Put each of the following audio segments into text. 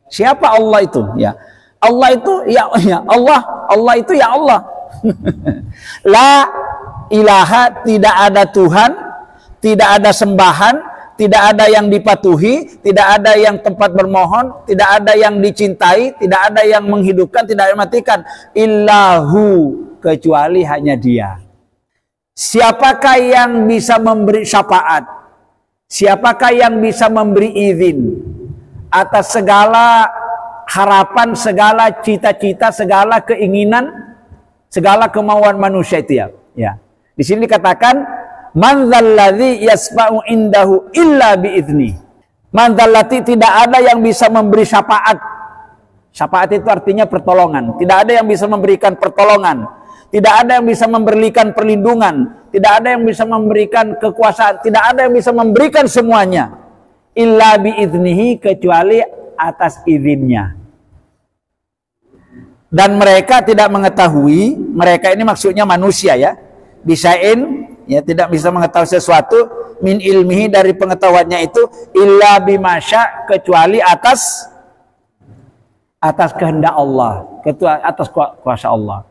Siapa Allah itu? Ya. Allah itu ya Allah. Allah itu ya Allah. La ilaha, tidak ada Tuhan, tidak ada sembahan, tidak ada yang dipatuhi, tidak ada yang tempat bermohon, tidak ada yang dicintai, tidak ada yang menghidupkan, tidak ada yang mematikan. Illahu, kecuali hanya Dia. Siapakah yang bisa memberi syafaat? Siapakah yang bisa memberi izin atas segala harapan, segala cita-cita, segala keinginan, segala kemauan manusia itu ya. Ya. Di sini dikatakan man dzalladzi yasfa'u indahu illa biizni. Man dzallati, tidak ada yang bisa memberi syafaat. Syafaat itu artinya pertolongan. Tidak ada yang bisa memberikan pertolongan. Tidak ada yang bisa memberikan perlindungan. Tidak ada yang bisa memberikan kekuasaan. Tidak ada yang bisa memberikan semuanya. Illa biiznihi, kecuali atas izinnya. Dan mereka tidak mengetahui, mereka ini maksudnya manusia ya, bisain ya, tidak bisa mengetahui sesuatu min ilmihi, dari pengetahuannya itu, illa bimasya, kecuali atas kehendak Allah, kecuali atas kuasa Allah.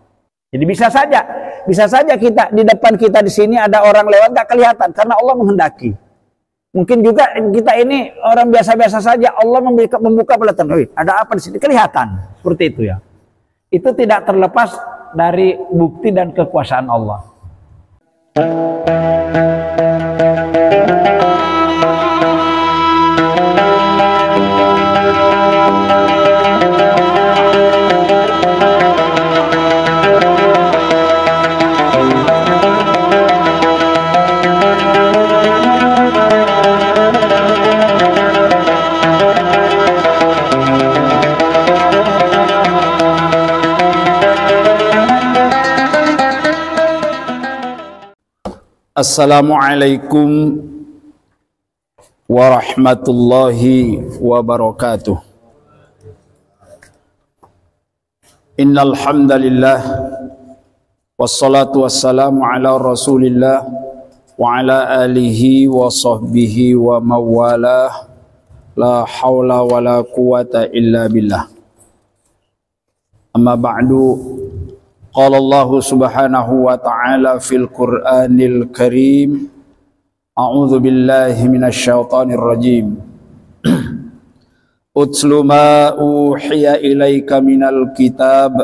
Jadi bisa saja kita di depan kita di sini ada orang lewat nggak kelihatan karena Allah menghendaki. Mungkin juga kita ini orang biasa-biasa saja, Allah membuka pelataran, ada apa di sini, kelihatan seperti itu ya. Itu tidak terlepas dari bukti dan kekuasaan Allah. Assalamualaikum warahmatullahi wabarakatuh. Innal hamdalillah wassalatu wassalamu ala Rasulillah wa ala alihi wa sahbihi wa mawalah, la haula wa la quwata illa billah. Amma ba'du. Qala Allah subhanahu wa ta'ala fil Qur'anil Karim, a'udzu billahi minasy syaithanir rajim. Utslu ma uhiya ilaika minal kitab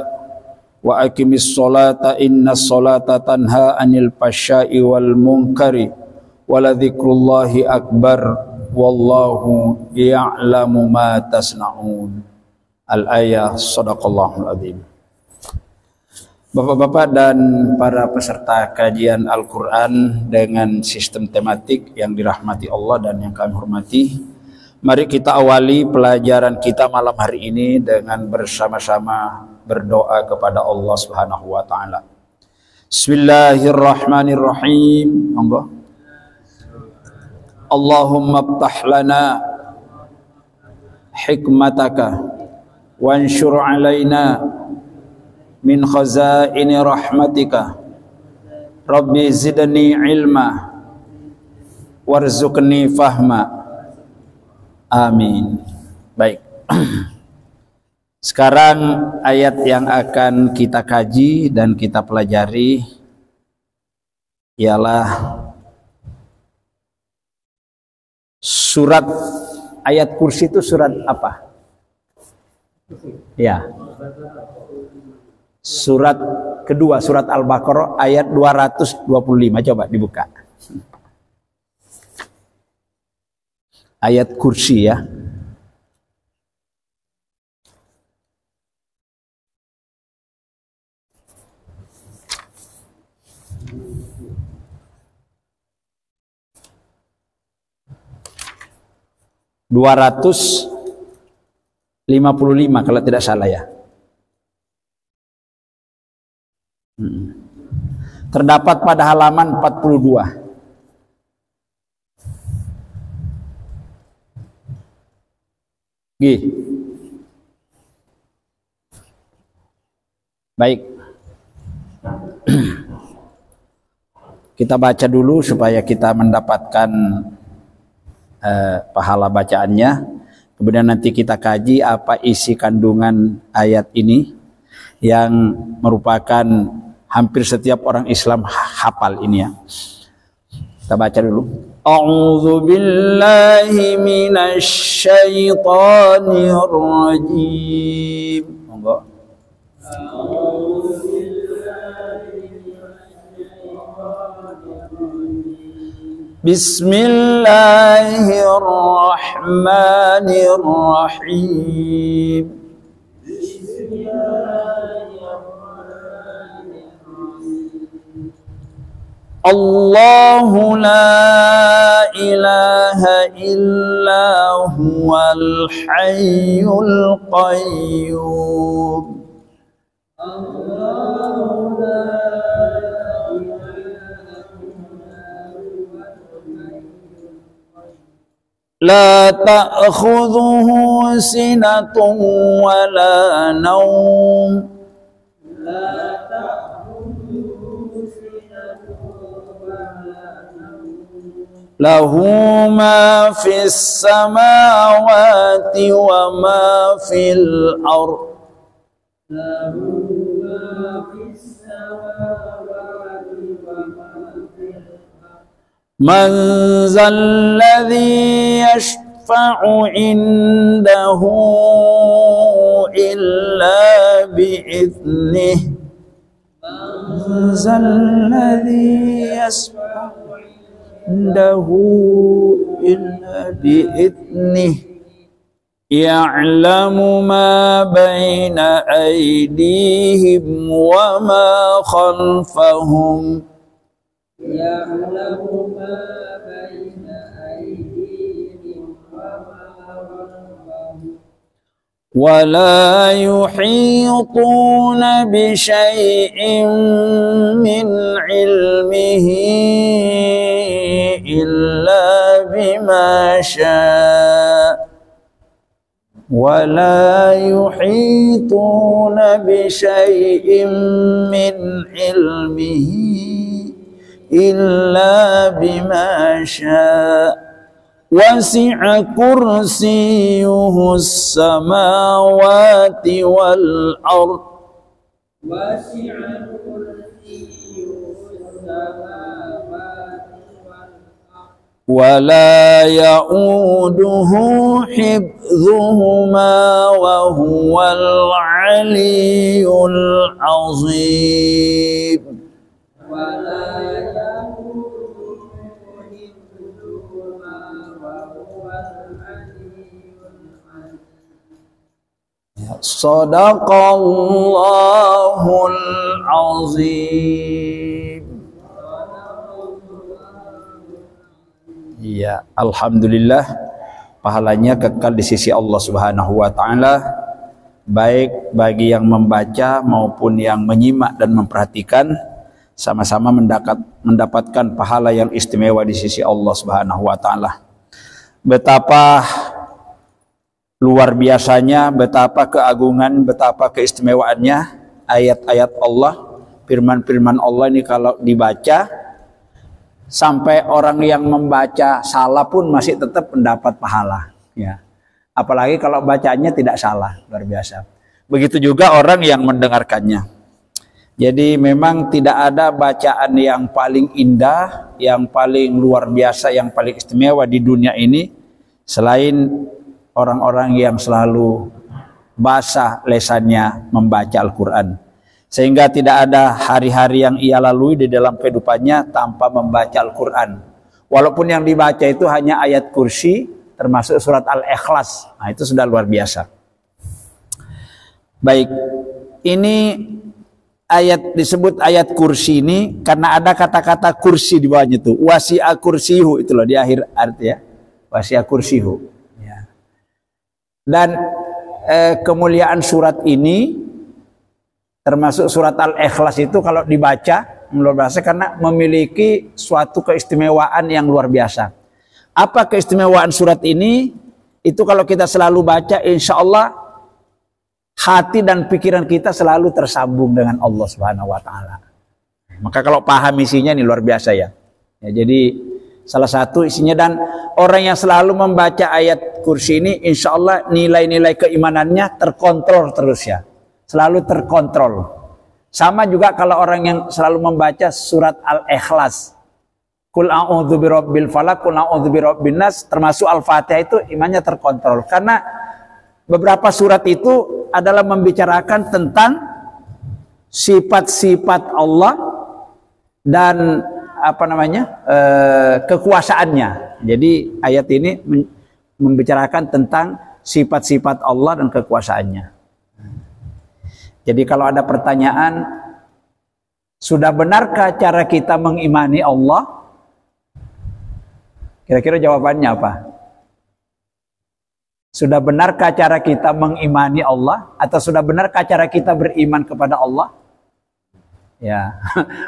wa aqimis sholata innas sholata tanha 'anil fahsya'i wal munkari wa la dzikrullahi akbar wallahu ya'lamu ma tasna'un. Al-ayah, sadaqallahul adzim. Bapak-bapak dan para peserta kajian Al-Quran dengan sistem tematik yang dirahmati Allah dan yang kami hormati, mari kita awali pelajaran kita malam hari ini dengan bersama-sama berdoa kepada Allah Subhanahu wa Ta'ala. Bismillahirrahmanirrahim. Allahumma iftah lana hikmataka wanshur alaina min khazaini rahmatika rabbi zidni ilma warzuqni fahma, amin. Baik. Sekarang ayat yang akan kita kaji dan kita pelajari ialah surat, ayat kursi itu surat apa? Ya, surat kedua, surat Al-Baqarah ayat 225. Coba dibuka. Ayat kursi ya. ...255 kalau tidak salah ya. Terdapat pada halaman 42. Baik. Kita baca dulu supaya kita mendapatkan pahala bacaannya. Kemudian nanti kita kaji apa isi kandungan ayat ini yang merupakan hampir setiap orang Islam hafal ini ya. Kita baca dulu. A'udzu billahi minasy syaithanir rajim. Monggo. Bismillahirrahmanirrahim. Allahu la ilaha illa huwal hayyul qayyum. Allahu la ta'khudhuhu sinatun wa la nawm. Lahu ma fis samawati wa ma fil ardh. Man zal ladzi yashfa'u indahu illa bi'idhnihi. Man zal ladzi yashfa'u indahu illa bi'idhnihi. Ya'lamu ma baina aydihim wa ma khalfahum. Ya'lamu ma baina aydihim wa ma khalfahum. Wa la yuhituna bi syai'in min 'ilmihi illa bima syaa. ولا يحيطون بشيء من علمه إلا بما شاء وسع كرسيه السماوات والأرض وسع كرسيه السماوات ولا يؤوده حفظهما وهو العلي العظيم. ولا يؤوده حفظهما وهو العلي العظيم. صدق الله العظيم. Iya, alhamdulillah pahalanya kekal di sisi Allah Subhanahu wa taala, baik bagi yang membaca maupun yang menyimak dan memperhatikan, sama-sama mendapatkan pahala yang istimewa di sisi Allah Subhanahu wa taala. Betapa luar biasanya, betapa keagungan, betapa keistimewaannya ayat-ayat Allah, firman-firman Allah ini kalau dibaca sampai orang yang membaca salah pun masih tetap mendapat pahala ya. Apalagi kalau bacanya tidak salah, luar biasa. Begitu juga orang yang mendengarkannya. Jadi memang tidak ada bacaan yang paling indah, yang paling luar biasa, yang paling istimewa di dunia ini selain orang-orang yang selalu basah lesannya membaca Al-Quran. Sehingga tidak ada hari-hari yang ia lalui di dalam kehidupannya tanpa membaca Al-Quran. Walaupun yang dibaca itu hanya ayat kursi, termasuk surat Al-Ikhlas. Nah, itu sudah luar biasa. Baik, ini ayat disebut ayat kursi ini karena ada kata-kata kursi di bawahnya itu. Wasi'a kursihu, itu loh di akhir arti ya. Wasi'a kursihu. Ya. Dan kemuliaan surat ini termasuk surat Al-Ikhlas itu kalau dibaca luar biasa karena memiliki suatu keistimewaan yang luar biasa. Apa keistimewaan surat ini? Itu kalau kita selalu baca, insya Allah hati dan pikiran kita selalu tersambung dengan Allah Subhanahu wa taala. Maka kalau paham isinya ini luar biasa ya. Jadi Salah satu isinya, dan orang yang selalu membaca ayat kursi ini insya Allah nilai-nilai keimanannya terkontrol terus ya. Selalu terkontrol. Sama juga kalau orang yang selalu membaca surat Al-Ikhlas. Qul a'udzu birabbil falaq, qul a'udzu birabbin nas, termasuk Al-Fatihah, itu imannya terkontrol. Karena beberapa surat itu adalah membicarakan tentang sifat-sifat Allah dan kekuasaannya. Jadi ayat ini membicarakan tentang sifat-sifat Allah dan kekuasaannya. Jadi kalau ada pertanyaan, sudah benarkah cara kita mengimani Allah? Kira-kira jawabannya apa? Sudah benarkah cara kita mengimani Allah? Atau sudah benarkah cara kita beriman kepada Allah? Ya,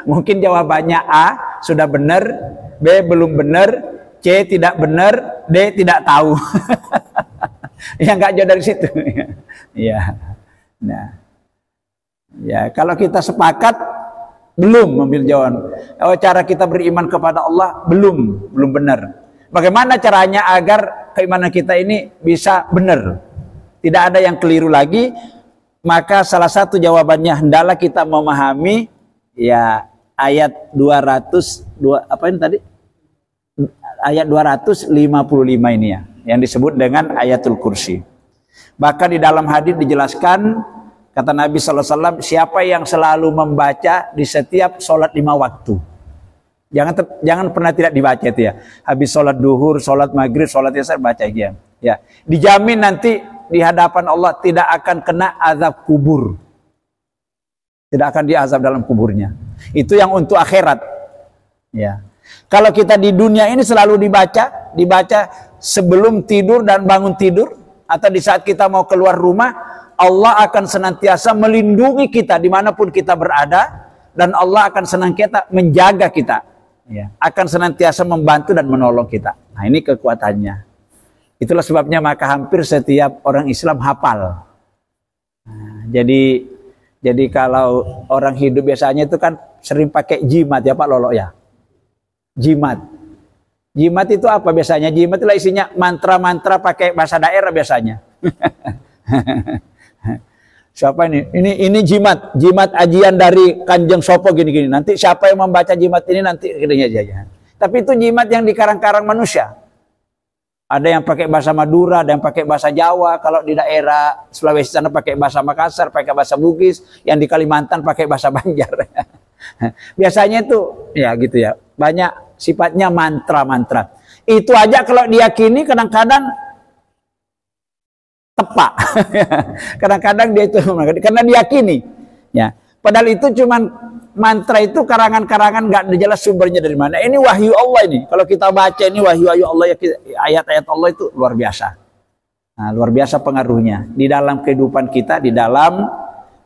mungkin jawabannya A, sudah benar, B, belum benar, C, tidak benar, D, tidak tahu. Ya, nggak jauh dari situ. Ya, nah, ya, kalau kita sepakat, belum memilih jawaban. Oh, cara kita beriman kepada Allah belum benar. Bagaimana caranya agar keimanan kita ini bisa benar? Tidak ada yang keliru lagi. Maka salah satu jawabannya hendaklah kita memahami ya ayat 200 apa ini tadi? Ayat 255 ini ya, yang disebut dengan ayatul kursi. Bahkan di dalam hadis dijelaskan, kata Nabi SAW, siapa yang selalu membaca di setiap sholat 5 waktu. Jangan pernah tidak dibaca itu ya. Habis sholat duhur, sholat maghrib, sholat isya, baca ya. Ya, dijamin nanti di hadapan Allah tidak akan kena azab kubur. Tidak akan diazab dalam kuburnya. Itu yang untuk akhirat. Ya. Kalau kita di dunia ini selalu dibaca sebelum tidur dan bangun tidur, atau di saat kita mau keluar rumah, Allah akan senantiasa melindungi kita dimanapun kita berada, dan Allah akan senantiasa menjaga kita. Ya. Akan senantiasa membantu dan menolong kita. Nah, ini kekuatannya. Itulah sebabnya maka hampir setiap orang Islam hafal. Nah, jadi kalau orang hidup biasanya itu kan sering pakai jimat ya Pak Lolo ya. Jimat. Jimat itu apa biasanya? Jimat itu isinya mantra-mantra pakai bahasa daerah biasanya. Siapa ini? Ini jimat ajian dari Kanjeng Sopo gini-gini. Nanti siapa yang membaca jimat ini nanti gini aja. Tapi itu jimat yang dikarang-karang manusia. Ada yang pakai bahasa Madura, ada yang pakai bahasa Jawa. Kalau di daerah Sulawesi sana pakai bahasa Makassar, pakai bahasa Bugis. Yang di Kalimantan pakai bahasa Banjar. Biasanya itu ya gitu ya. Banyak sifatnya mantra-mantra. Itu aja kalau diyakini kadang-kadang tepat. Kadang-kadang dia itu karena diyakini. Ya. Padahal itu cuman mantra itu karangan-karangan nggak jelas sumbernya dari mana. Ini wahyu Allah ini. Kalau kita baca ini wahyu Allah, ayat-ayat Allah itu luar biasa. Nah, luar biasa pengaruhnya di dalam kehidupan kita,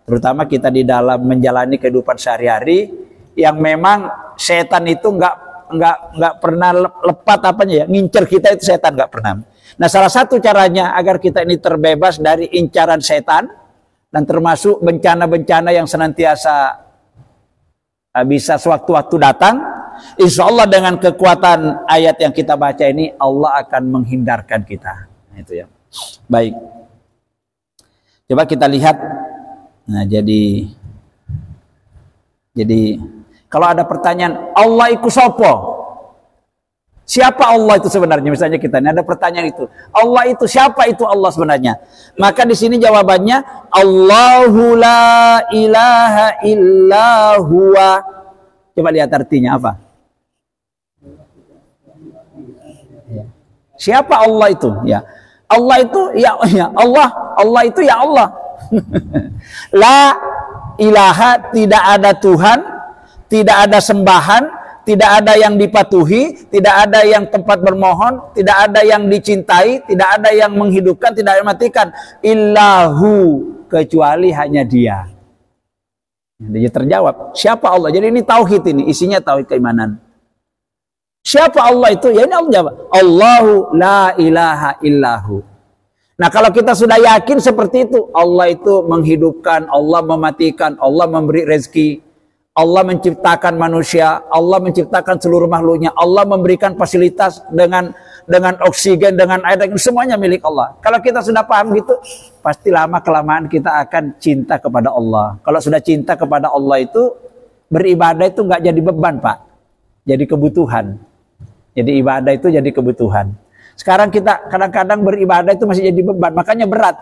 terutama kita di dalam menjalani kehidupan sehari-hari, yang memang setan itu nggak pernah lepat apanya ya, ngincer kita itu setan nggak pernah. Nah, salah satu caranya agar kita ini terbebas dari incaran setan dan termasuk bencana-bencana yang senantiasa bisa sewaktu-waktu datang, insya Allah dengan kekuatan ayat yang kita baca ini Allah akan menghindarkan kita. Nah, itu ya. Baik. Coba kita lihat. Nah, jadi kalau ada pertanyaan, Allah iku sopo? Siapa Allah itu sebenarnya? Misalnya kita ini ada pertanyaan itu. Allah itu siapa itu Allah sebenarnya? Maka di sini jawabannya Allahu la ilaha illa huwa. Coba lihat artinya apa? Siapa Allah itu? Ya. Allah itu ya Allah. Allah itu ya Allah. La ilaha, tidak ada Tuhan, tidak ada sembahan, tidak ada yang dipatuhi, tidak ada yang tempat bermohon, tidak ada yang dicintai, tidak ada yang menghidupkan, tidak ada yang matikan. Illahu, kecuali hanya Dia. Dia terjawab, siapa Allah? Jadi ini tauhid, ini isinya tauhid keimanan. Siapa Allah itu? Ya ini Allah jawab. Allahu la ilaha illahu. Nah, kalau kita sudah yakin seperti itu, Allah itu menghidupkan, Allah mematikan, Allah memberi rezeki, Allah menciptakan manusia, Allah menciptakan seluruh makhluknya, Allah memberikan fasilitas dengan oksigen, dengan air, semuanya milik Allah. Kalau kita sudah paham gitu, pasti lama kelamaan kita akan cinta kepada Allah. Kalau sudah cinta kepada Allah itu, beribadah itu nggak jadi beban, Pak. Jadi kebutuhan. Jadi ibadah itu jadi kebutuhan. Sekarang kita kadang-kadang beribadah itu masih jadi beban, makanya berat.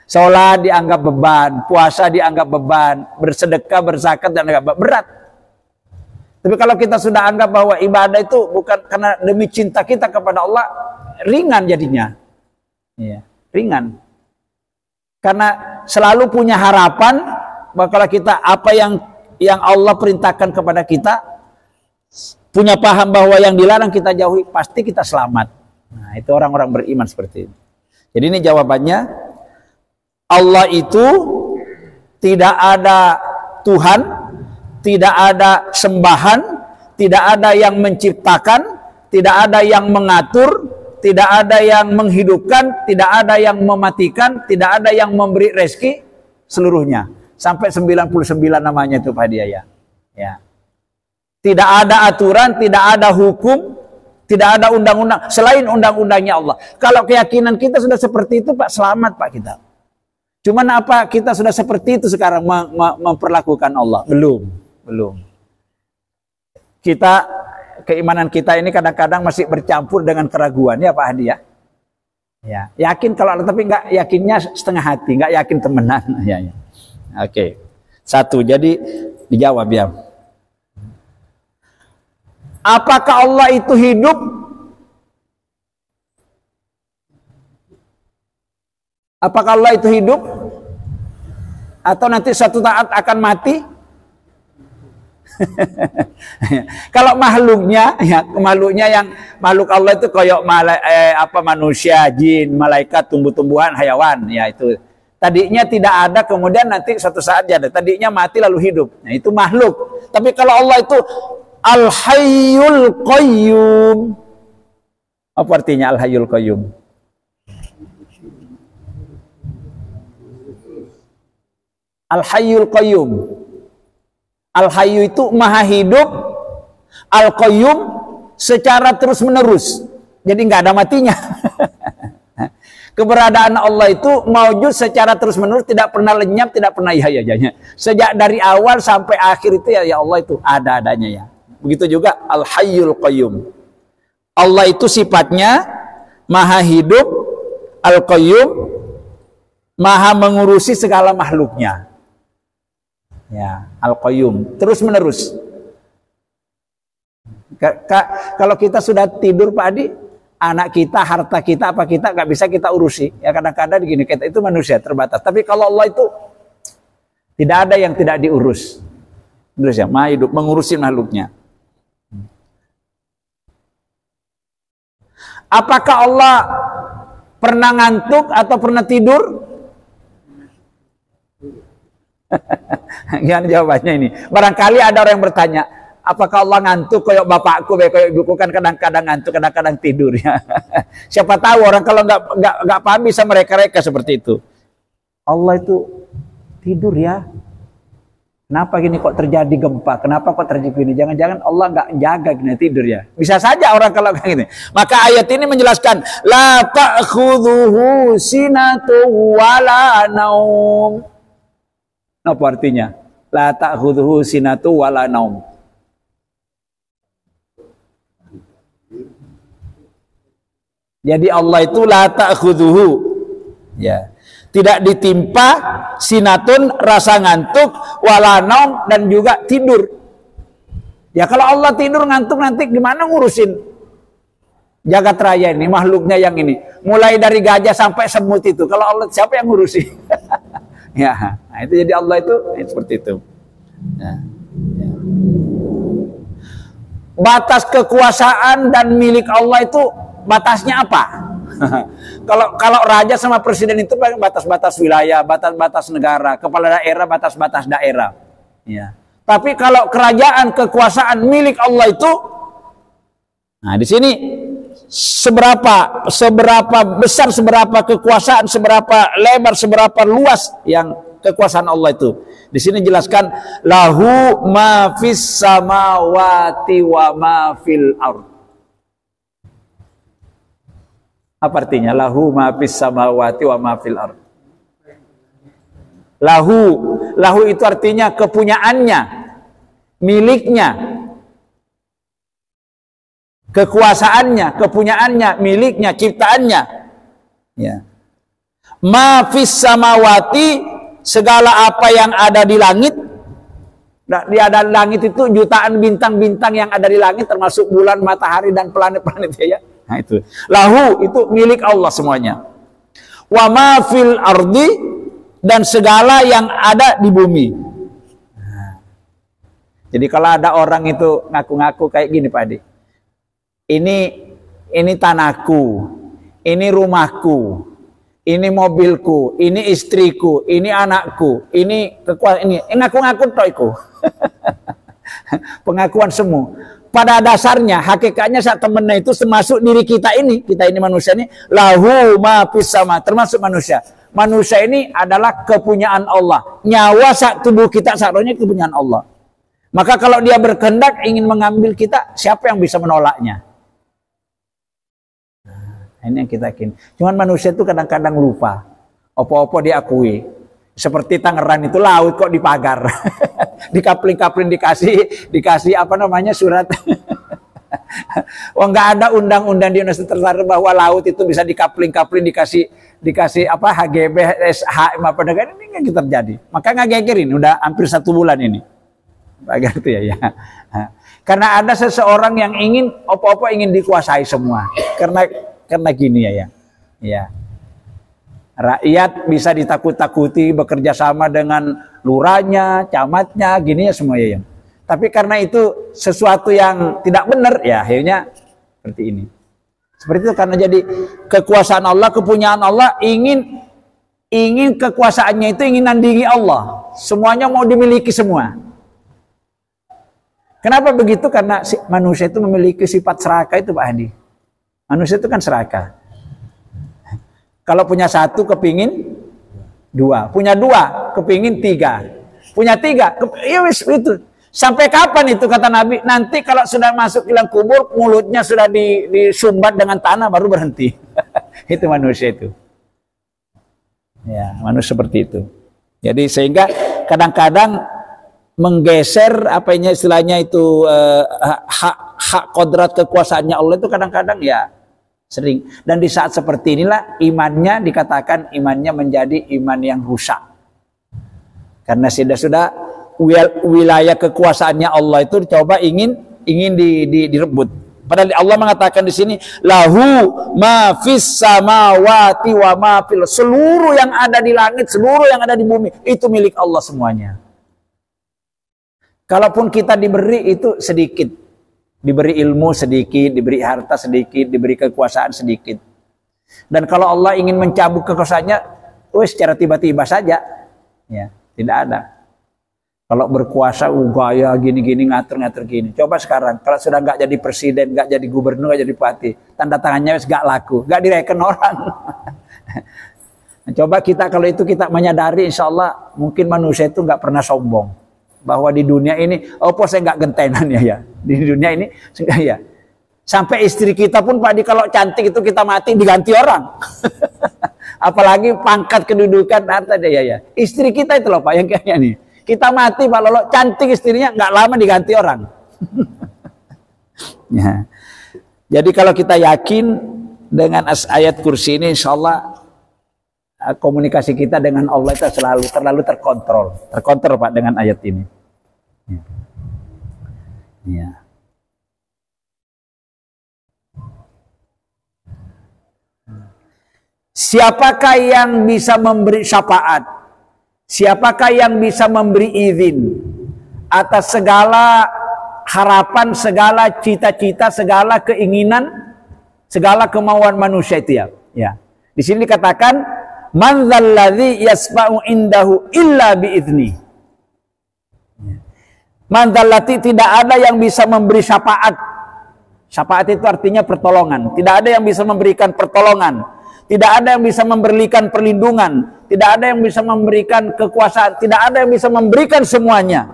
Sholat dianggap beban, puasa dianggap beban, bersedekah, berzakat dianggap berat. Tapi kalau kita sudah anggap bahwa ibadah itu bukan karena demi cinta kita kepada Allah, ringan jadinya. Ya, ringan. Karena selalu punya harapan bahwa kalau kita apa yang Allah perintahkan kepada kita, punya paham bahwa yang dilarang kita jauhi, pasti kita selamat. Nah, itu orang-orang beriman seperti itu. Jadi ini jawabannya, Allah itu tidak ada Tuhan, tidak ada sembahan, tidak ada yang menciptakan, tidak ada yang mengatur, tidak ada yang menghidupkan, tidak ada yang mematikan, tidak ada yang memberi rezeki, seluruhnya. Sampai 99 namanya itu Pak Dia ya. Ya. Tidak ada aturan, tidak ada hukum, tidak ada undang-undang selain undang-undangnya Allah. Kalau keyakinan kita sudah seperti itu, Pak, selamat Pak kita. Cuman apa kita sudah seperti itu sekarang memperlakukan Allah? Belum. Keimanan kita ini kadang-kadang masih bercampur dengan keraguan ya Pak Hadi ya. Ya, yakin kalau tapi nggak yakinnya setengah hati, nggak yakin temenan. Ya. Oke. Satu, jadi dijawab ya. Apakah Allah itu hidup? Apakah Allah itu hidup? Atau nanti suatu saat akan mati? Kalau makhluknya yang makhluk Allah itu kayak manusia, jin, malaikat, tumbuh-tumbuhan, hayawan, ya itu. Tadinya tidak ada, kemudian nanti suatu saat ada. Tadinya mati lalu hidup. Nah, itu makhluk. Tapi kalau Allah itu Al-Hayyul Qayyum. Apa artinya Al-Hayyul Qayyum? Al-Hayyul Qayyum. Al-Hayyu itu maha hidup, Al-Qayyum secara terus-menerus. Jadi nggak ada matinya. Keberadaan Allah itu maujud secara terus-menerus, tidak pernah lenyap, tidak pernah ya-ya-nya. Sejak dari awal sampai akhir itu ya Allah itu ada-adanya ya. Begitu juga Al-Hayyul Qayyum. Allah itu sifatnya maha hidup, Al-Qayyum, maha mengurusi segala makhluknya. Ya, Al-Qayyum, terus menerus. Kalau kita sudah tidur Pak Adi, anak kita, harta kita, apa kita nggak bisa kita urusi. Ya kadang-kadang begini, kita itu manusia terbatas. Tapi kalau Allah itu tidak ada yang tidak diurus. Terus ya, maha hidup, mengurusi makhluknya. Apakah Allah pernah ngantuk atau pernah tidur? Gimana jawabannya ini? Barangkali ada orang yang bertanya, apakah Allah ngantuk kayak bapakku, kayak ibuku kan kadang-kadang ngantuk, kadang-kadang tidur ya. Siapa tahu orang kalau nggak paham bisa mereka seperti itu. Allah itu tidur ya. Kenapa gini kok terjadi gempa? Kenapa kok terjadi gini? Jangan-jangan Allah nggak jaga gini tidur ya. Bisa saja orang kalau kayak gini. Maka ayat ini menjelaskan la ta'khudhuhu sinatun wala naum. Apa artinya? La ta'khudhuhu sinatu wala naum. Jadi Allah itu la ta'khudhuhu, ya. Tidak ditimpa sinatun rasa ngantuk, wala naum dan juga tidur. Ya kalau Allah tidur ngantuk nanti gimana ngurusin jagat raya ini, makhluknya yang ini. Mulai dari gajah sampai semut itu. Kalau Allah siapa yang ngurusin? Ya, nah itu jadi Allah itu seperti itu. Ya. Batas kekuasaan dan milik Allah itu batasnya apa? Kalau raja sama presiden itu batas-batas wilayah, batas-batas negara, kepala daerah, batas-batas daerah. Ya. Tapi kalau kerajaan kekuasaan milik Allah itu, nah di sini seberapa besar, seberapa kekuasaan, seberapa lebar, seberapa luas yang kekuasaan Allah itu. Di sini jelaskan lahu ma fis samawati wa ma fil ard. Apa artinya lahu ma fis samawati wa ma fil ard? Lahu itu artinya kepunyaannya, miliknya, kekuasaannya, kepunyaannya, miliknya, ciptaannya. Ya. Ma fis samawati, segala apa yang ada di langit. Nah, di ada langit itu jutaan bintang-bintang yang ada di langit, termasuk bulan, matahari dan planet-planet ya. Nah itu. Lahu itu milik Allah semuanya. Wa ma fil ardi, dan segala yang ada di bumi. Nah. Jadi kalau ada orang itu ngaku-ngaku kayak gini Pak Adi. Ini tanahku, ini rumahku, ini mobilku, ini istriku, ini anakku, ini kekuatan ini. Ngaku-ngaku toh iku. Pengakuan semua. Pada dasarnya, hakikatnya saat temennya itu termasuk diri kita ini manusia ini, lahu ma fis sama, termasuk manusia. Manusia ini adalah kepunyaan Allah. Nyawa saat tubuh kita seharusnya kepunyaan Allah. Maka kalau dia berkehendak ingin mengambil kita, siapa yang bisa menolaknya? Nah, ini yang kita yakin. Cuman manusia itu kadang-kadang lupa. Opo-opo diakui. Seperti Tangerang itu laut kok dipagar. Dikapling-kapling dikasih apa namanya surat. Oh nggak ada undang-undang di Indonesia terlarang bahwa laut itu bisa dikapling-kapling dikasih apa HGB SH apa negara ini nggak terjadi. Maka nggak gegerin udah hampir 1 bulan ini. Bagar itu ya. Karena ada seseorang yang ingin opo-opo ingin dikuasai semua. Karena gini ya. Ya. Rakyat bisa ditakut-takuti bekerja sama dengan lurahnya, camatnya, gini ya semua ya. Tapi karena itu sesuatu yang tidak benar ya akhirnya seperti ini. Seperti itu karena jadi kekuasaan Allah, kepunyaan Allah ingin kekuasaannya itu ingin nandingi Allah. Semuanya mau dimiliki semua. Kenapa begitu? Karena manusia itu memiliki sifat serakah itu Pak Hadi. Manusia itu kan serakah. Kalau punya 1 kepingin 2, punya 2 kepingin 3, punya 3 ya wis itu. Sampai kapan itu kata Nabi? Nanti kalau sudah masuk ke dalam kubur, mulutnya sudah disumbat dengan tanah baru berhenti. Itu manusia itu. Ya, manusia seperti itu. Jadi sehingga kadang-kadang menggeser istilahnya itu hak kodrat kekuasaannya Allah itu kadang-kadang ya sering. Dan di saat seperti inilah imannya dikatakan imannya menjadi iman yang rusak. Karena sudah wilayah kekuasaannya Allah itu coba ingin direbut. Padahal Allah mengatakan di sini lahu ma fis samawati wa ma fil, seluruh yang ada di langit, seluruh yang ada di bumi itu milik Allah semuanya. Kalaupun kita diberi itu sedikit, diberi ilmu sedikit, diberi harta sedikit, diberi kekuasaan sedikit. Dan kalau Allah ingin mencabut kekuasaannya, secara tiba-tiba saja, ya tidak ada. Kalau berkuasa, gaya gini-gini, ngatur-ngatur gini. Coba sekarang, kalau sudah nggak jadi presiden, nggak jadi gubernur, nggak jadi bupati, tanda tangannya nggak laku, nggak direken orang. Nah, coba kita kalau itu kita menyadari, insya Allah mungkin manusia itu nggak pernah sombong. Bahwa di dunia ini, saya nggak gentenan ya. Di dunia ini, ya. Sampai istri kita pun Pak Di kalau cantik itu kita mati diganti orang. Apalagi pangkat kedudukan harta dia ya. Istri kita itu loh Pak yang kayaknya nih. Kita mati Pak Lolo, cantik istrinya nggak lama diganti orang. Ya. Jadi kalau kita yakin dengan ayat kursi ini, insya Allah komunikasi kita dengan Allah itu terlalu terkontrol Pak dengan ayat ini. Ya. Siapakah yang bisa memberi syafaat? Siapakah yang bisa memberi izin atas segala harapan, segala cita-cita, segala keinginan, segala kemauan manusia itu ya. Ya. Di sini dikatakan man dzalladzi yasfa'u indahu illa biizni. Man dzallati, tidak ada yang bisa memberi syafaat. Syafaat itu artinya pertolongan. Tidak ada yang bisa memberikan pertolongan. Tidak ada yang bisa memberikan perlindungan, tidak ada yang bisa memberikan kekuasaan, tidak ada yang bisa memberikan semuanya.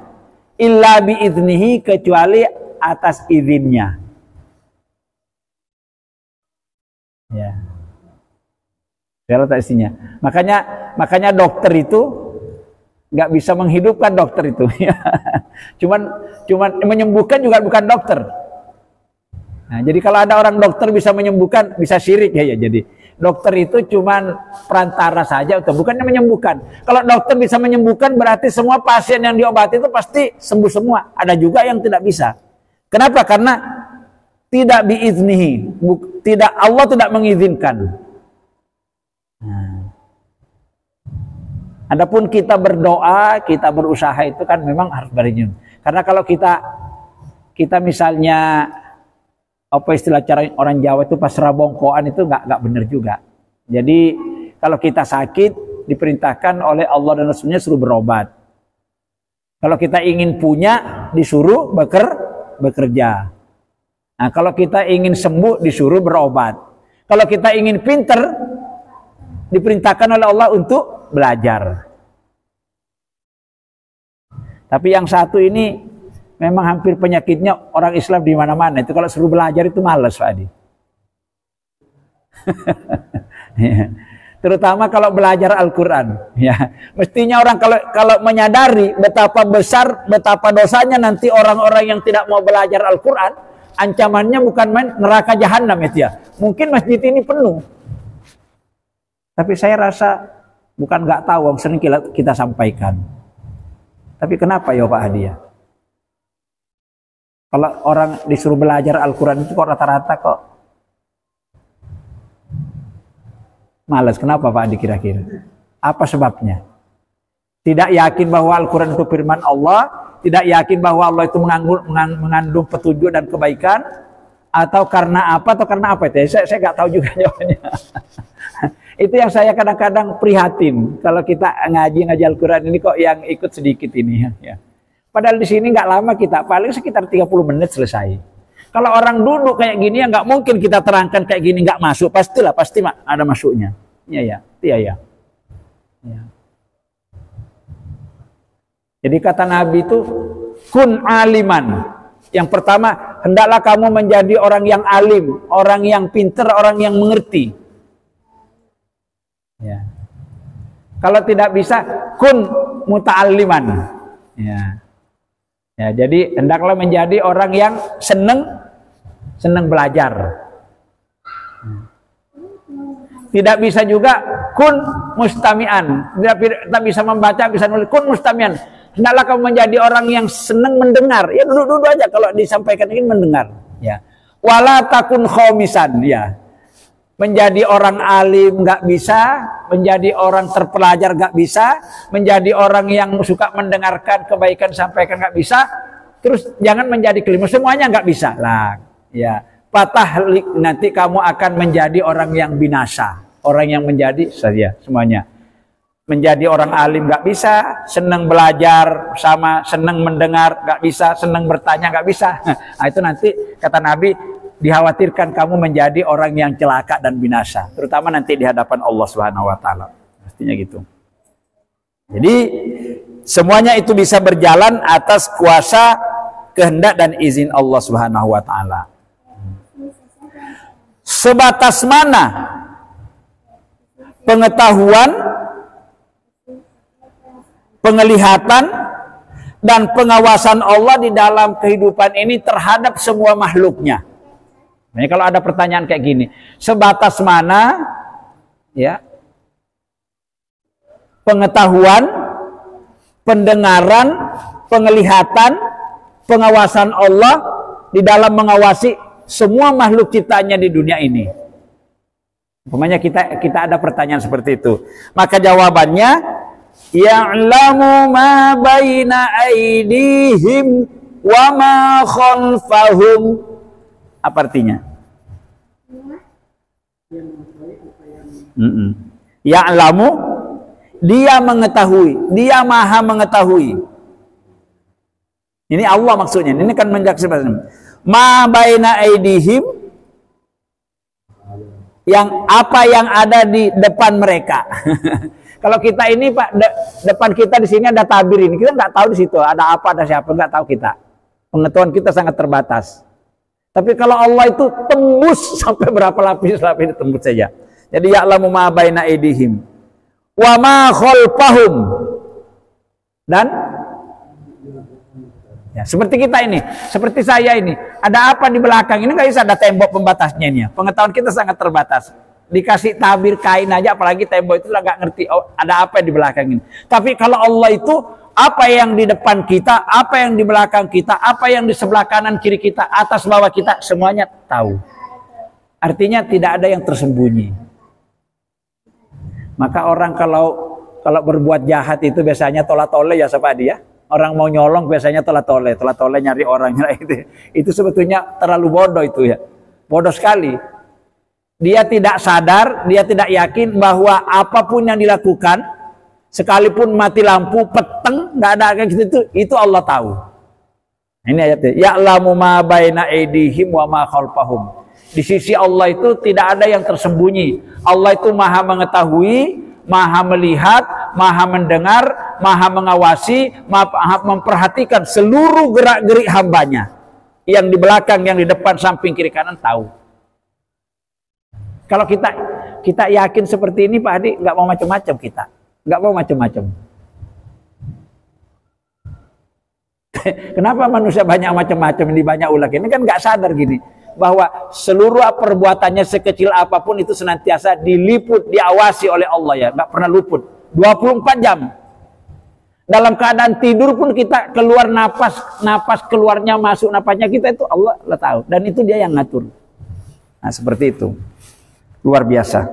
Illa biiznihi, kecuali atas izinnya. Ya. Saya tak isinya. Makanya dokter itu nggak bisa menghidupkan dokter itu. cuman menyembuhkan juga bukan dokter. Nah, jadi kalau ada orang dokter bisa menyembuhkan, bisa syirik ya. Jadi dokter itu cuman perantara saja, bukannya menyembuhkan. Kalau dokter bisa menyembuhkan, berarti semua pasien yang diobati itu pasti sembuh semua. Ada juga yang tidak bisa. Kenapa? Karena tidak biiznihi, tidak, Allah tidak mengizinkan. Nah. Adapun kita berdoa, kita berusaha itu kan memang harus berizin. Karena kalau kita misalnya apa istilah cara orang Jawa itu pasrah bongkoan itu nggak benar juga. Jadi kalau kita sakit diperintahkan oleh Allah dan Rasulnya suruh berobat. Kalau kita ingin punya disuruh bekerja. Nah, kalau kita ingin sembuh disuruh berobat. Kalau kita ingin pinter diperintahkan oleh Allah untuk belajar. Tapi yang satu ini memang hampir penyakitnya orang Islam di mana-mana. Itu kalau suruh belajar itu malas, Pak Adi. Terutama kalau belajar Al-Quran. Ya, mestinya orang kalau menyadari betapa besar, betapa dosanya nanti orang-orang yang tidak mau belajar Al-Quran, ancamannya bukan main neraka jahanam itu ya. Mungkin masjid ini penuh. Tapi saya rasa bukan nggak tahu, sering kita sampaikan. Tapi kenapa ya Pak Hadi ya? Kalau orang disuruh belajar Al-Quran itu kok rata-rata kok malas. Kenapa Pak Adi kira-kira? Apa sebabnya? Tidak yakin bahwa Al-Quran itu firman Allah, tidak yakin bahwa Allah itu mengandung petunjuk dan kebaikan, atau karena apa itu? Saya nggak tahu juga jawabannya. Itu yang saya kadang-kadang prihatin. Kalau kita ngaji Al-Quran ini kok yang ikut sedikit ini ya. Padahal di sini nggak lama kita, paling sekitar 30 menit selesai. Kalau orang duduk kayak gini ya nggak mungkin kita terangkan kayak gini nggak masuk, pasti ada masuknya. Iya. Jadi kata Nabi itu kun aliman. Yang pertama, hendaklah kamu menjadi orang yang alim, orang yang pintar, orang yang mengerti. Ya. Kalau tidak bisa kun muta'alliman. Ya, jadi hendaklah menjadi orang yang senang belajar. Tidak bisa juga kun mustami'an. Tidak bisa membaca, bisa nulis. Kun mustami'an. Hendaklah kamu menjadi orang yang senang mendengar. Ya duduk-duduk aja kalau disampaikan ini mendengar. Ya. Wala takun khomisan. Ya. Menjadi orang alim nggak bisa, menjadi orang terpelajar nggak bisa, menjadi orang yang suka mendengarkan kebaikan sampaikan nggak bisa, terus jangan menjadi kelima, semuanya nggak bisa lah. Ya, patah nanti kamu akan menjadi orang yang binasa, orang yang menjadi saja semuanya. Menjadi orang alim nggak bisa, senang belajar sama senang mendengar nggak bisa, senang bertanya nggak bisa. Nah itu nanti kata Nabi, dikhawatirkan kamu menjadi orang yang celaka dan binasa, terutama nanti di hadapan Allah Subhanahu wa taala. Pastinya gitu. Jadi semuanya itu bisa berjalan atas kuasa, kehendak dan izin Allah Subhanahu wa taala. Sebatas mana pengetahuan, penglihatan dan pengawasan Allah di dalam kehidupan ini terhadap semua makhluknya. Nah, kalau ada pertanyaan kayak gini, sebatas mana ya pengetahuan, pendengaran, penglihatan, pengawasan Allah di dalam mengawasi semua makhluk ciptaannya di dunia ini? Umpamanya kita ada pertanyaan seperti itu, maka jawabannya ya'lamu ma baina aydihim wa ma khalfahum. Apa artinya? Ya'lamu, dia mengetahui, dia maha mengetahui. Ini Allah maksudnya. Ini kan menjaksanakan. Ma baina aidihim, apa yang ada di depan mereka. Kalau kita ini Pak, depan kita di sini ada tabir ini, kita nggak tahu di situ ada apa, ada siapa, nggak tahu kita. Pengetahuan kita sangat terbatas. Tapi kalau Allah itu tembus sampai berapa lapis tembus saja. Jadi ya'lamu ma baina aydihim wa ma khalfahum. Dan ya, seperti kita ini, seperti saya ini, ada apa di belakang ini, nggak bisa, ada tembok pembatasnya ini. Pengetahuan kita sangat terbatas. Dikasih tabir kain aja, apalagi tembok itu nggak ngerti ada apa di belakang ini. Tapi kalau Allah itu, apa yang di depan kita, apa yang di belakang kita, apa yang di sebelah kanan kiri kita, atas bawah kita, semuanya tahu. Artinya tidak ada yang tersembunyi. Maka orang kalau berbuat jahat itu biasanya tola-tole ya Pak Adi ya. Orang mau nyolong biasanya tola-tole nyari orang. Itu sebetulnya terlalu bodoh itu ya. Bodoh sekali. Dia tidak sadar, dia tidak yakin bahwa apapun yang dilakukan, sekalipun mati lampu, peteng, nggak ada kayak gitu, itu Allah tahu. Ini ayatnya. Ya'lamu ma baina aydihim wa ma khalfahum. Di sisi Allah itu tidak ada yang tersembunyi. Allah itu maha mengetahui, maha melihat, maha mendengar, maha mengawasi, maha memperhatikan seluruh gerak-gerik hambanya. Yang di belakang, yang di depan, samping, kiri, kanan tahu. Kalau kita yakin seperti ini Pak Adi, nggak mau macam-macam kita. Nggak mau macam-macam. Kenapa manusia banyak macam-macam, ini banyak ulah? Ini kan nggak sadar gini. Bahwa seluruh perbuatannya sekecil apapun itu senantiasa diliput, diawasi oleh Allah ya. Nggak pernah luput. 24 jam. Dalam keadaan tidur pun kita keluar napas keluarnya, masuk napasnya kita itu Allah tahu. Dan itu dia yang ngatur. Nah seperti itu. Luar biasa.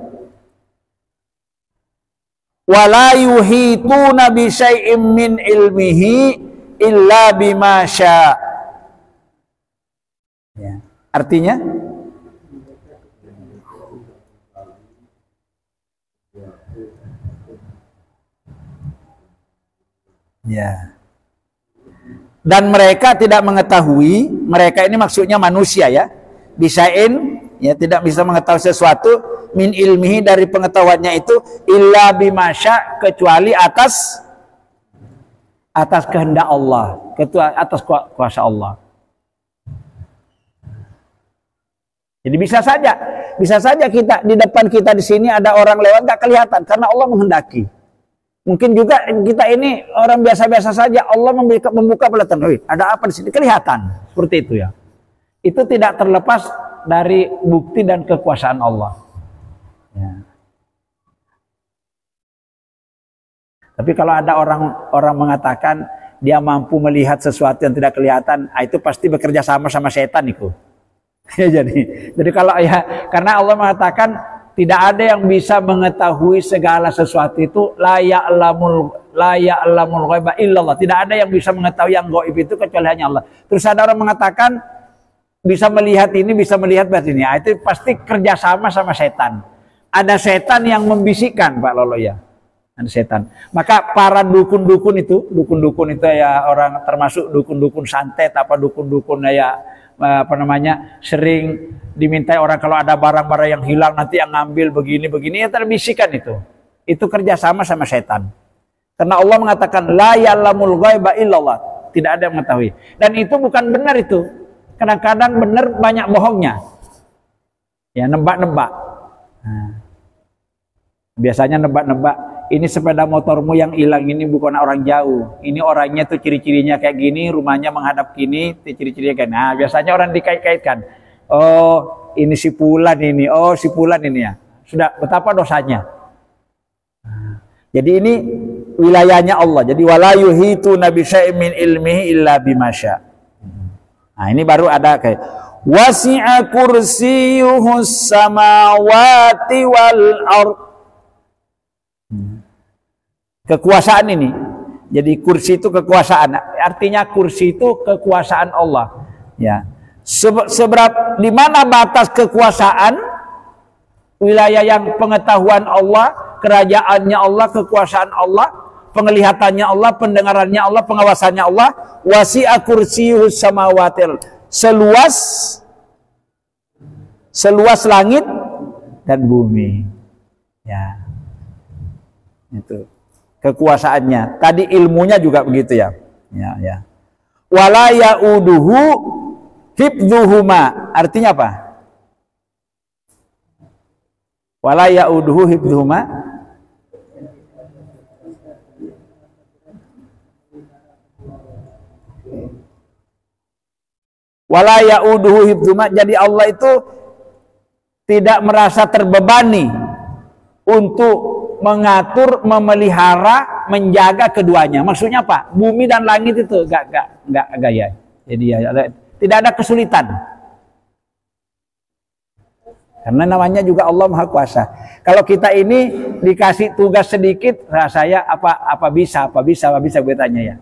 Wala yuhituna bi syai'in min ilmihi illa bima syaa. Ya. Artinya ya. Dan mereka tidak mengetahui, mereka ini maksudnya manusia ya. Bisain ya, tidak bisa mengetahui sesuatu min ilmihi dari pengetahuannya itu illa bimasya, kecuali atas kehendak Allah, atas kuasa Allah. Jadi bisa saja kita di depan kita di sini ada orang lewat nggak kelihatan karena Allah menghendaki. Mungkin juga kita ini orang biasa-biasa saja, Allah membuka pelatan, ada apa di sini, kelihatan seperti itu ya. Itu tidak terlepas dari bukti dan kekuasaan Allah. Ya. Tapi kalau ada orang mengatakan dia mampu melihat sesuatu yang tidak kelihatan, itu pasti bekerja sama setan itu. Ya, jadi kalau ya, karena Allah mengatakan tidak ada yang bisa mengetahui segala sesuatu itu, la ya'lamul ghaiba illallah. Tidak ada yang bisa mengetahui yang gaib itu kecuali hanya Allah. Terus ada orang mengatakan bisa melihat ini, bisa melihat ini. Itu pasti kerjasama sama setan. Ada setan yang membisikkan Pak Lolo ya. Ada setan. Maka para dukun-dukun itu ya, orang termasuk dukun-dukun santet, dukun-dukun ya, sering dimintai orang kalau ada barang-barang yang hilang nanti yang ngambil begini ya, terbisikan itu. Itu kerjasama sama setan. Karena Allah mengatakan la ya'lamul ghaiba illallah. Tidak ada yang mengetahui. Dan itu bukan benar itu. Kadang-kadang benar, banyak bohongnya. Ya, nebak-nebak. Nah, biasanya nebak-nebak. Ini sepeda motormu yang hilang ini bukan orang jauh. Ini orangnya tuh ciri-cirinya kayak gini, rumahnya menghadap gini, ciri-cirinya kan. Nah, biasanya orang dikait-kaitkan. Oh, ini si Fulan ini. Oh, si Fulan ini ya. Sudah betapa dosanya. Nah, jadi ini wilayahnya Allah. Jadi wala yuhituna bi syai'in min ilmihi illa bima syaa. Nah, ini baru ada kayak wasi'a kursiyyuhus samawati wal ardh. Kekuasaan ini. Jadi kursi itu kekuasaan. Artinya kursi itu kekuasaan Allah. Ya. Di mana batas kekuasaan? Wilayah yang pengetahuan Allah, kerajaannya Allah, kekuasaan Allah, penglihatannya Allah, pendengarannya Allah, pengawasannya Allah. Wasi'a kursiyyuhus samawati seluas langit dan bumi. Ya. Itu kekuasaannya. Tadi ilmunya juga begitu ya. Ya, ya. Wala yauduhu hifdzuhuma. Artinya apa? Wala yauduhu hifdzuhuma. Wala yauduhu hifdzuhuma. Jadi Allah itu tidak merasa terbebani untuk mengatur, memelihara, menjaga keduanya. Maksudnya apa? Bumi dan langit itu enggak gaya. Jadi ya, tidak ada kesulitan. Karena namanya juga Allah Maha Kuasa. Kalau kita ini dikasih tugas sedikit, saya apa bisa bertanya ya.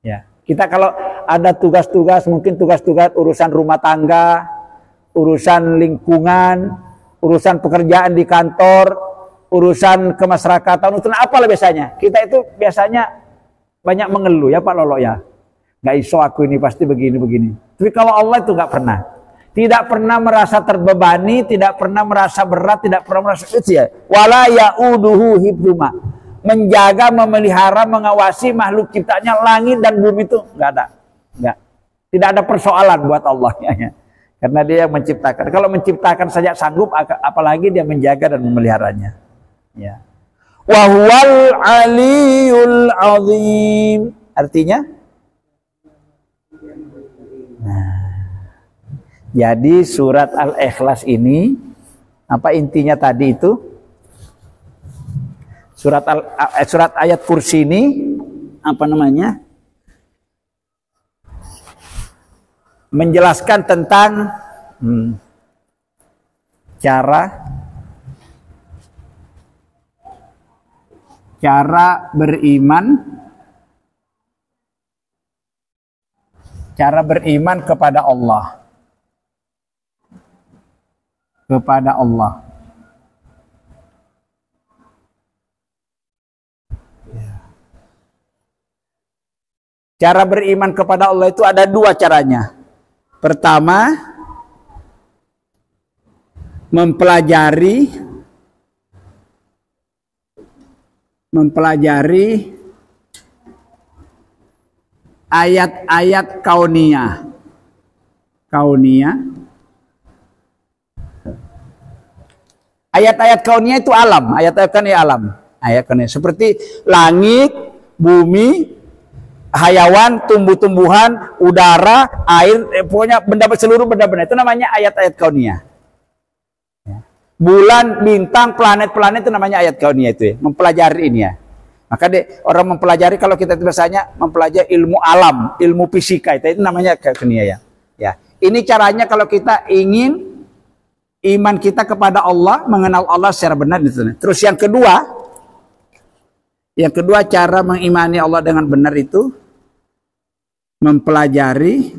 Ya. Kita kalau ada tugas-tugas, mungkin tugas-tugas urusan rumah tangga, urusan lingkungan, urusan pekerjaan di kantor, urusan kemasyarakatan, urusan apalah biasanya. Kita itu biasanya banyak mengeluh ya Pak Lolo ya. Nggak iso aku ini pasti begini-begini. Tapi kalau Allah itu nggak pernah. Tidak pernah merasa terbebani, tidak pernah merasa berat, tidak pernah merasa itu ya. Wala yauduhu hifdzuma. Menjaga, memelihara, mengawasi makhluk ciptanya langit dan bumi itu nggak ada. Nggak. Tidak ada persoalan buat Allah ya. Karena dia yang menciptakan. Kalau menciptakan saja sanggup, apalagi dia menjaga dan memeliharanya. Ya. Wa huwal aliyul azim. Artinya? Nah. Jadi surat Al-Ikhlas ini apa intinya tadi itu? Surat ayat kursi ini apa namanya? Menjelaskan tentang cara beriman kepada Allah. Cara beriman kepada Allah itu ada dua caranya. Pertama, mempelajari ayat-ayat kauniyah. Ayat-ayat kauniyah itu alam, ayat-ayat kauniyah alam. Ayat kauniyah seperti langit, bumi, hayawan, tumbuh-tumbuhan, udara, air, pokoknya seluruh benda-benda itu namanya ayat-ayat kauniyah. Bulan, bintang, planet-planet itu namanya ayat kauniyah itu ya. Mempelajari ini ya. Maka orang mempelajari, kalau kita biasanya mempelajari ilmu alam, ilmu fisika itu namanya kauniyah ya. Ya. Ini caranya kalau kita ingin iman kita kepada Allah, mengenal Allah secara benar gitu. Terus yang kedua cara mengimani Allah dengan benar itu mempelajari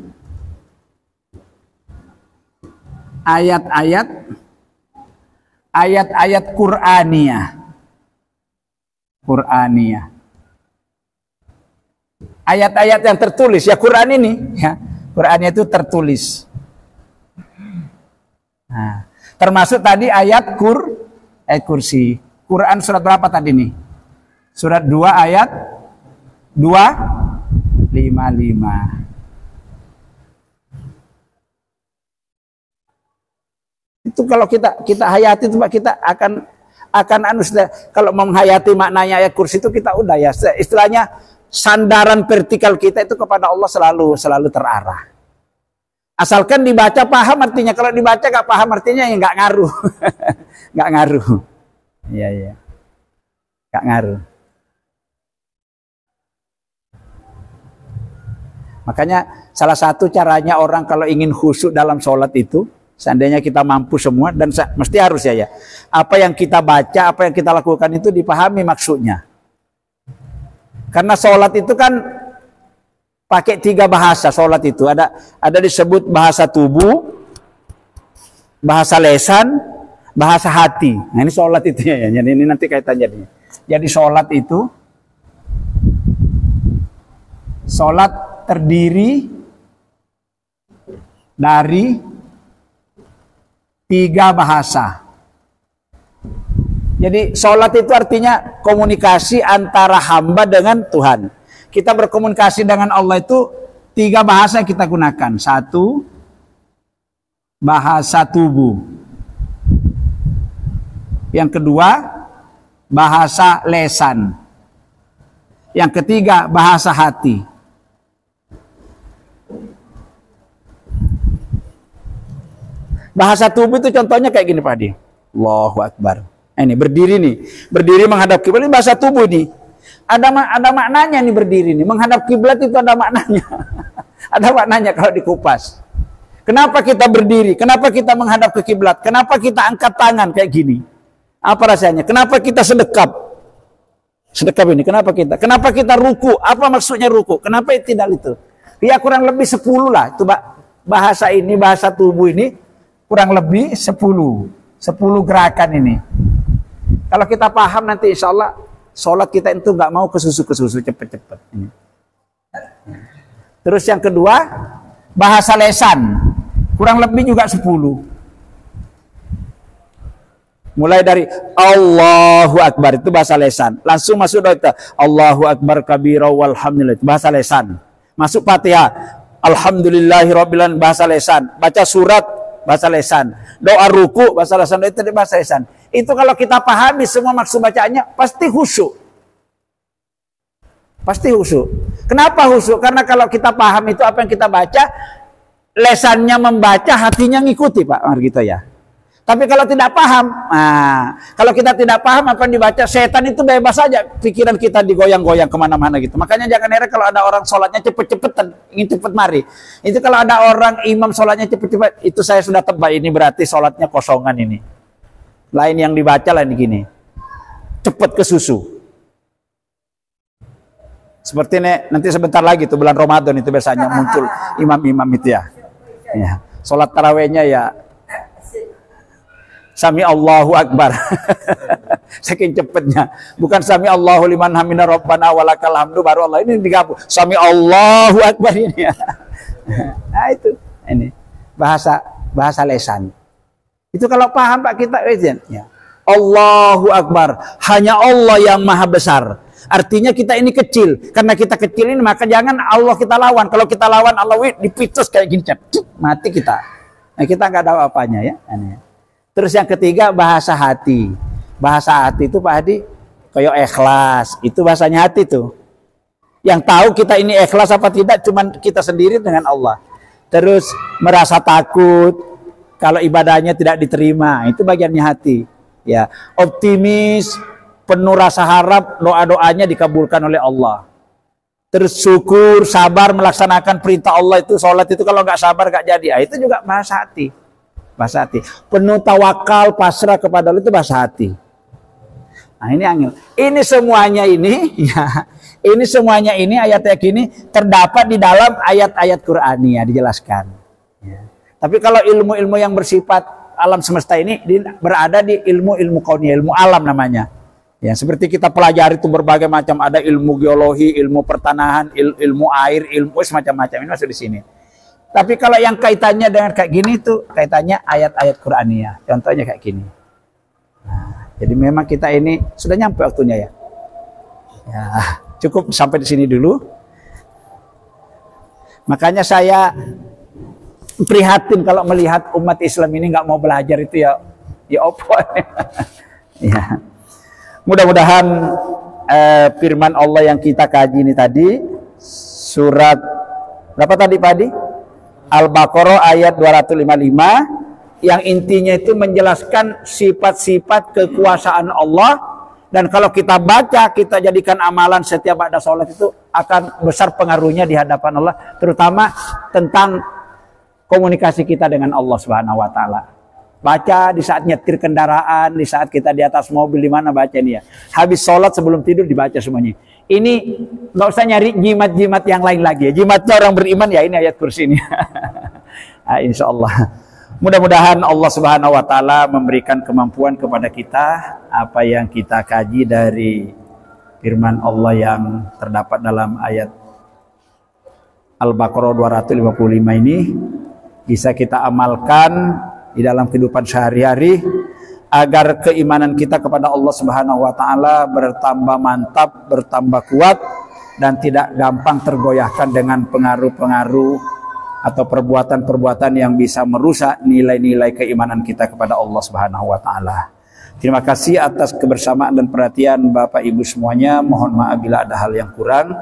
ayat-ayat Qur'aniyah. Ayat-ayat yang tertulis ya, Quran ini ya. Qurannya itu tertulis. Nah, termasuk tadi ayat kursi. Quran surat berapa tadi nih? Surat 2 ayat 255. Itu kalau kita hayati itu kita akan kalau menghayati maknanya ayat kursi itu kita udah ya, istilahnya sandaran vertikal kita itu kepada Allah selalu terarah. Asalkan dibaca paham artinya. Kalau dibaca nggak paham artinya ya nggak ngaruh. Nggak ngaruh. Iya. Nggak ngaruh. Makanya salah satu caranya orang kalau ingin khusyuk dalam sholat itu, seandainya kita mampu semua, dan mesti harus ya. Apa yang kita baca, apa yang kita lakukan itu dipahami maksudnya. Karena sholat itu kan pakai 3 bahasa. Sholat itu ada disebut bahasa tubuh, bahasa lesan, bahasa hati. Nah ini sholat itu ya. Jadi ini nanti kaitan jadinya. Jadi sholat itu terdiri dari 3 bahasa. Jadi sholat itu artinya komunikasi antara hamba dengan Tuhan. Kita berkomunikasi dengan Allah itu 3 bahasa yang kita gunakan. 1, bahasa tubuh. Yang kedua, bahasa lesan. Yang ketiga, bahasa hati. Bahasa tubuh itu contohnya kayak gini Pak Adi. Allahu Akbar. Ini berdiri nih, berdiri menghadap kiblat, ini bahasa tubuh nih. Ada maknanya nih berdiri nih, menghadap kiblat itu ada maknanya. Ada maknanya kalau dikupas. Kenapa kita berdiri? Kenapa kita menghadap ke kiblat? Kenapa kita angkat tangan kayak gini? Apa rasanya? Kenapa kita sedekap? Sedekap ini, kenapa kita? Kenapa kita ruku? Apa maksudnya ruku? Kenapa tidak itu? Ya kurang lebih 10 lah. Itu bahasa ini, bahasa tubuh ini kurang lebih 10 gerakan ini. Kalau kita paham nanti insya Allah sholat kita itu nggak mau kesusu cepet-cepet. Terus yang kedua, bahasa lesan. Kurang lebih juga 10. Mulai dari Allahu Akbar itu bahasa lesan. Langsung masuk doa Allahu Akbar kabira walhamdulillah itu bahasa lesan. Masuk Fatihah Alhamdulillahirabbil alamin bahasa lesan. Baca surat bahasa lesan. Doa ruku bahasa lesan, itu bahasa lesan. Itu kalau kita pahami semua maksud bacaannya pasti khusyuk. Pasti khusyuk. Kenapa khusyuk? Karena kalau kita paham itu apa yang kita baca, lesannya membaca, hatinya ngikuti Pak Margito ya. Tapi kalau tidak paham, kalau kita tidak paham apa yang dibaca, setan itu bebas saja pikiran kita digoyang-goyang kemana-mana gitu. Makanya jangan heran kalau ada orang sholatnya cepet-cepetan, ingin cepet mari. Itu kalau ada orang imam sholatnya cepet-cepet, itu saya sudah tebak ini berarti sholatnya kosongan ini. Lain yang dibaca lain gini, cepet ke susu. Seperti ini nanti sebentar lagi tuh bulan Ramadan itu biasanya muncul imam-imam itu ya. Ya. Sholat tarawehnya ya Sami Allahu Akbar. Saking cepetnya. Bukan Sami Allahu liman hamina rabbana walakal hamdu baru Allah, ini digabung. Sami Allahu Akbar ini ya. Nah itu. Ini bahasa lesan. Itu kalau paham Pak kita ya. Allahu Akbar. Hanya Allah yang maha besar. Artinya kita ini kecil. Karena kita kecil ini maka jangan Allah kita lawan. Kalau kita lawan Allah dipitus kayak gini. Mati kita. Nah kita nggak ada apa-apanya ya. Terus yang ketiga bahasa hati. Bahasa hati itu Pak Hadi kayak ikhlas. Itu bahasanya hati tuh. Yang tahu kita ini ikhlas apa tidak cuman kita sendiri dengan Allah. Terus merasa takut kalau ibadahnya tidak diterima, itu bagiannya hati. Ya, optimis, penuh rasa harap, doa-doanya dikabulkan oleh Allah. Terus syukur, sabar melaksanakan perintah Allah itu, sholat itu kalau nggak sabar nggak jadi. Itu juga bahasa hati. Bahasa hati. Penuh tawakal, pasrah kepada Allah itu bahasa hati. Nah ini angel. Ini semuanya ini, ya, ini semuanya ini ayat-ayat gini terdapat di dalam ayat-ayat Qur'ani ya dijelaskan. Ya. Tapi kalau ilmu-ilmu yang bersifat alam semesta ini berada di ilmu-ilmu kauni, ilmu alam namanya. Ya, seperti kita pelajari itu berbagai macam, ada ilmu geologi, ilmu pertanahan, ilmu air, ilmu semacam-macam ini masuk di sini. Tapi kalau yang kaitannya dengan kayak gini itu kaitannya ayat-ayat Qur'aniyah. Contohnya kayak gini. Nah, jadi memang kita ini sudah nyampe waktunya ya. Ya, cukup sampai di sini dulu. Makanya saya prihatin kalau melihat umat Islam ini nggak mau belajar itu ya opo. Ya. Mudah-mudahan firman Allah yang kita kaji ini tadi surat berapa tadi Pak Adi? Al-Baqarah ayat 255 yang intinya itu menjelaskan sifat-sifat kekuasaan Allah, dan kalau kita baca, kita jadikan amalan setiap ada sholat itu akan besar pengaruhnya di hadapan Allah, terutama tentang komunikasi kita dengan Allah Subhanahu wa taala. Baca di saat nyetir kendaraan, di saat kita di atas mobil, di mana baca ini ya. Habis sholat sebelum tidur dibaca semuanya. Ini nggak usah nyari jimat-jimat yang lain lagi ya. Jimatnya orang beriman ya ini ayat kursi ini. Nah, insya Allah. Mudah-mudahan Allah Subhanahu wa taala memberikan kemampuan kepada kita apa yang kita kaji dari firman Allah yang terdapat dalam ayat Al-Baqarah 255 ini bisa kita amalkan di dalam kehidupan sehari-hari, agar keimanan kita kepada Allah Subhanahu wa taala bertambah mantap, bertambah kuat dan tidak gampang tergoyahkan dengan pengaruh-pengaruh atau perbuatan-perbuatan yang bisa merusak nilai-nilai keimanan kita kepada Allah Subhanahu wa taala. Terima kasih atas kebersamaan dan perhatian Bapak Ibu semuanya. Mohon maaf bila ada hal yang kurang.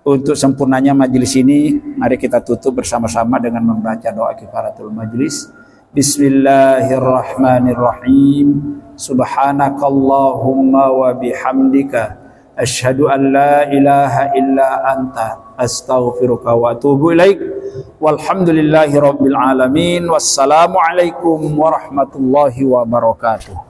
Untuk sempurnanya majelis ini, mari kita tutup bersama-sama dengan membaca doa kifaratul majelis. Bismillahirrahmanirrahim. Subhanakallahumma wa bihamdika asyhadu an la ilaha illa anta astaghfiruka wa atubu ilaik. Walhamdulillahi rabbil alamin. Wassalamualaikum warahmatullahi wabarakatuh.